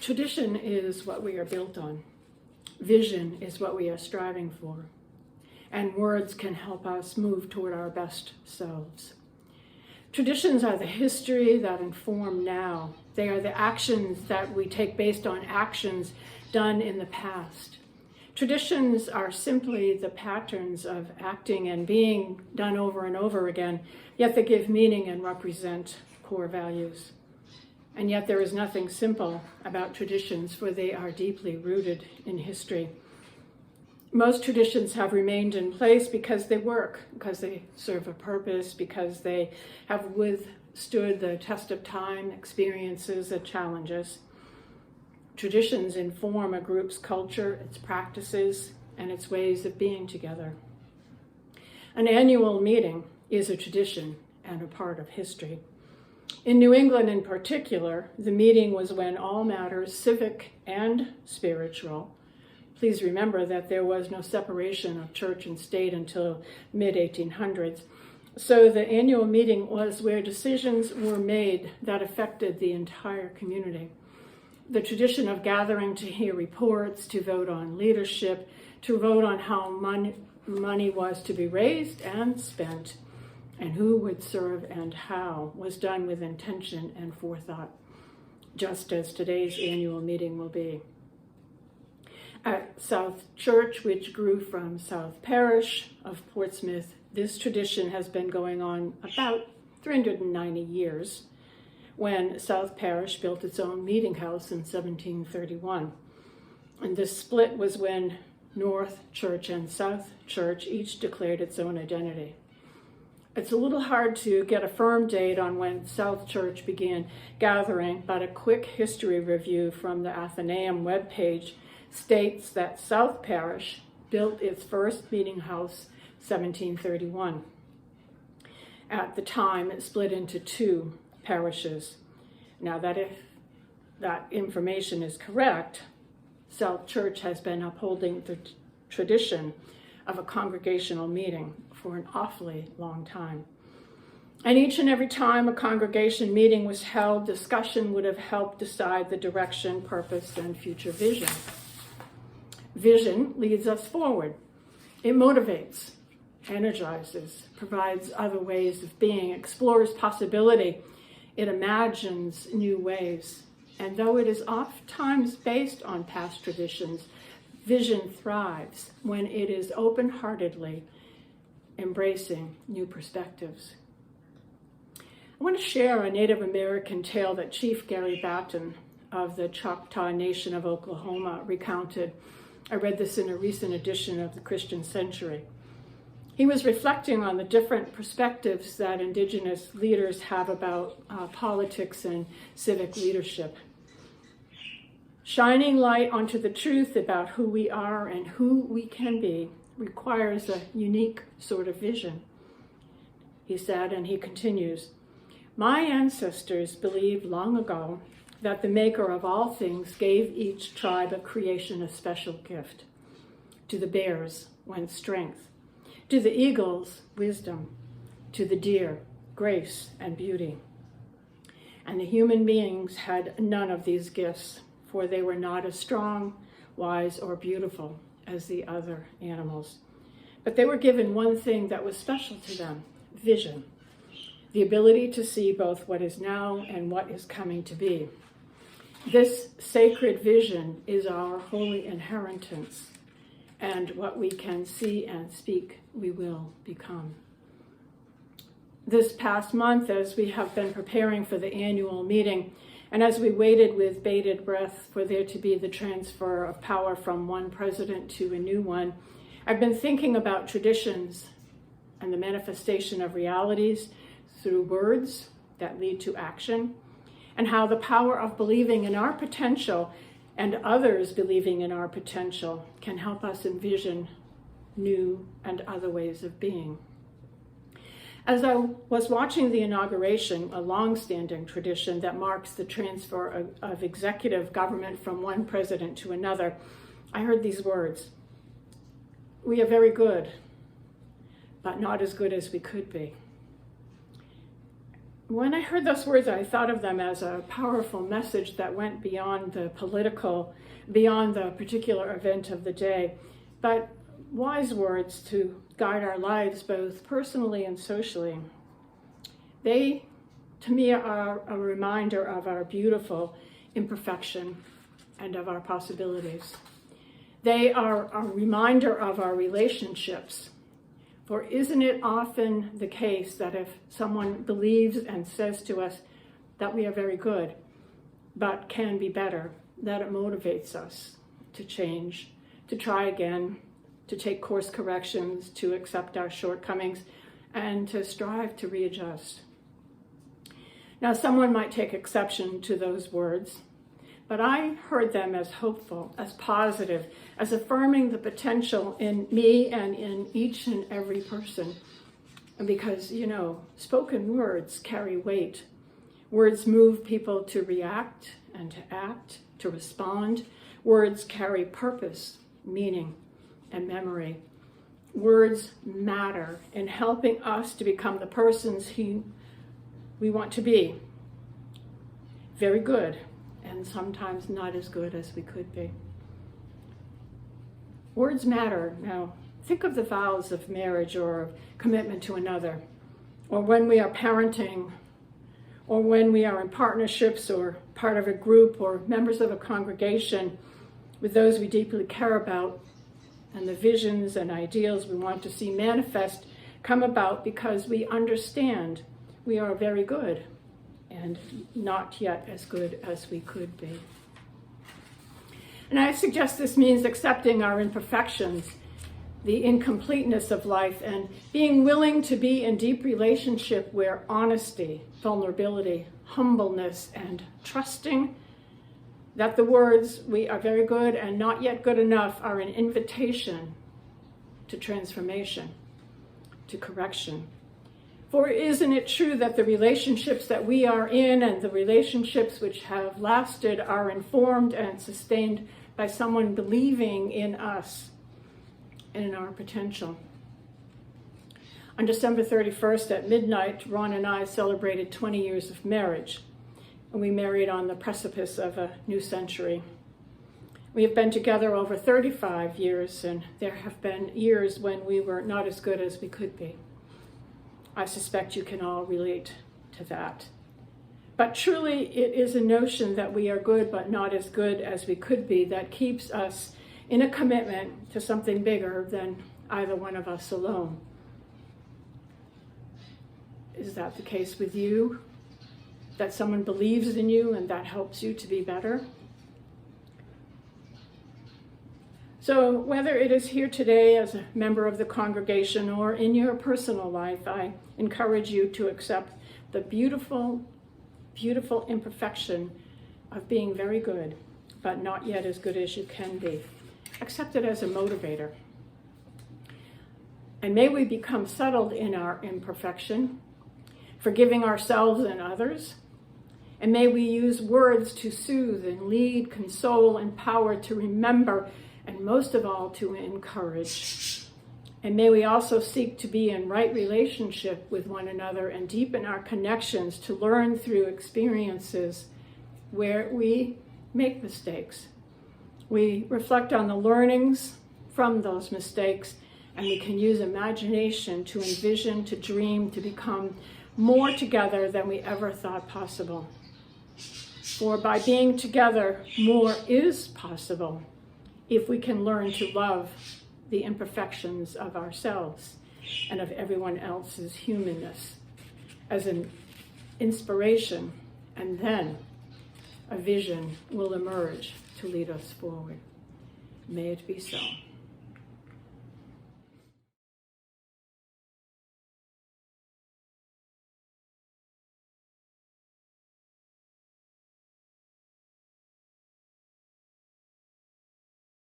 Tradition is what we are built on. Vision is what we are striving for. And words can help us move toward our best selves. Traditions are the history that inform now. They are the actions that we take based on actions done in the past. Traditions are simply the patterns of acting and being done over and over again, yet they give meaning and represent core values. And yet there is nothing simple about traditions, for they are deeply rooted in history. Most traditions have remained in place because they work, because they serve a purpose, because they have withstood the test of time, experiences, and challenges. Traditions inform a group's culture, its practices, and its ways of being together. An annual meeting is a tradition and a part of history. In New England in particular, the meeting was when all matters civic and spiritual. Please remember that there was no separation of church and state until mid-1800s. So the annual meeting was where decisions were made that affected the entire community. The tradition of gathering to hear reports, to vote on leadership, to vote on how money was to be raised and spent, and who would serve and how, was done with intention and forethought, just as today's annual meeting will be. At South Church, which grew from South Parish of Portsmouth, this tradition has been going on about 390 years, when South Parish built its own meeting house in 1731. And this split was when North Church and South Church each declared its own identity. It's a little hard to get a firm date on when South Church began gathering, but a quick history review from the Athenaeum webpage states that South Parish built its first meeting house 1731. At the time, it split into two parishes. Now that if that information is correct, South Church has been upholding the tradition of a congregational meeting for an awfully long time. And each and every time a congregation meeting was held, discussion would have helped decide the direction, purpose, and future vision. Vision leads us forward. It motivates, energizes, provides other ways of being, explores possibility. It imagines new ways. And though it is oftentimes based on past traditions, vision thrives when it is open-heartedly embracing new perspectives. I want to share a Native American tale that Chief Gary Batten of the Choctaw Nation of Oklahoma recounted. I read this in a recent edition of the Christian Century. He was reflecting on the different perspectives that Indigenous leaders have about politics and civic leadership. Shining light onto the truth about who we are and who we can be requires a unique sort of vision, he said, and he continues, "My ancestors believed long ago that the maker of all things gave each tribe of creation a special gift. To the bears went strength, to the eagles, wisdom, to the deer, grace and beauty. And the human beings had none of these gifts, for they were not as strong, wise, or beautiful as the other animals. But they were given one thing that was special to them, vision, the ability to see both what is now and what is coming to be. This sacred vision is our holy inheritance, and what we can see and speak, we will become." This past month, as we have been preparing for the annual meeting, and as we waited with bated breath for there to be the transfer of power from one president to a new one, I've been thinking about traditions and the manifestation of realities through words that lead to action, and how the power of believing in our potential and others believing in our potential can help us envision new and other ways of being. As I was watching the inauguration, a long-standing tradition that marks the transfer of executive government from one president to another, I heard these words: "We are very good, but not as good as we could be." when I heard those words, I thought of them as a powerful message that went beyond the political, beyond the particular event of the day, but wise words to guide our lives both personally and socially. They, to me, are a reminder of our beautiful imperfection and of our possibilities. They are a reminder of our relationships. For isn't it often the case that if someone believes and says to us that we are very good, but can be better, that it motivates us to change, to try again, to take course corrections, to accept our shortcomings, and to strive to readjust. Now, someone might take exception to those words, but I heard them as hopeful, as positive, as affirming the potential in me and in each and every person. And because, spoken words carry weight. Words move people to react and to act, to respond. Words carry purpose, meaning, and memory. Words matter in helping us to become the persons we want to be. Very good, and sometimes not as good as we could be. Words matter. Now, think of the vows of marriage or commitment to another, or when we are parenting, or when we are in partnerships or part of a group or members of a congregation with those we deeply care about, and the visions and ideals we want to see manifest come about because we understand we are very good and not yet as good as we could be. And I suggest this means accepting our imperfections, the incompleteness of life, and being willing to be in deep relationship where honesty, vulnerability, humbleness, and trusting that the words "we are very good and not yet good enough" are an invitation to transformation, to correction. For isn't it true that the relationships that we are in and the relationships which have lasted are informed and sustained by someone believing in us and in our potential? On December 31st at midnight, Ron and I celebrated 20 years of marriage, and we married on the precipice of a new century. We have been together over 35 years, and there have been years when we were not as good as we could be. I suspect you can all relate to that. But truly, it is a notion that we are good but not as good as we could be that keeps us in a commitment to something bigger than either one of us alone. Is that the case with you? That someone believes in you and that helps you to be better? So whether it is here today as a member of the congregation or in your personal life, I encourage you to accept the beautiful, beautiful imperfection of being very good, but not yet as good as you can be. Accept it as a motivator. And may we become settled in our imperfection, forgiving ourselves and others. And may we use words to soothe and lead, console, empower, to remember, and most of all, to encourage. And may we also seek to be in right relationship with one another and deepen our connections to learn through experiences where we make mistakes. We reflect on the learnings from those mistakes, and we can use imagination to envision, to dream, to become more together than we ever thought possible. For by being together, more is possible if we can learn to love the imperfections of ourselves and of everyone else's humanness as an inspiration, and then a vision will emerge to lead us forward. May it be so.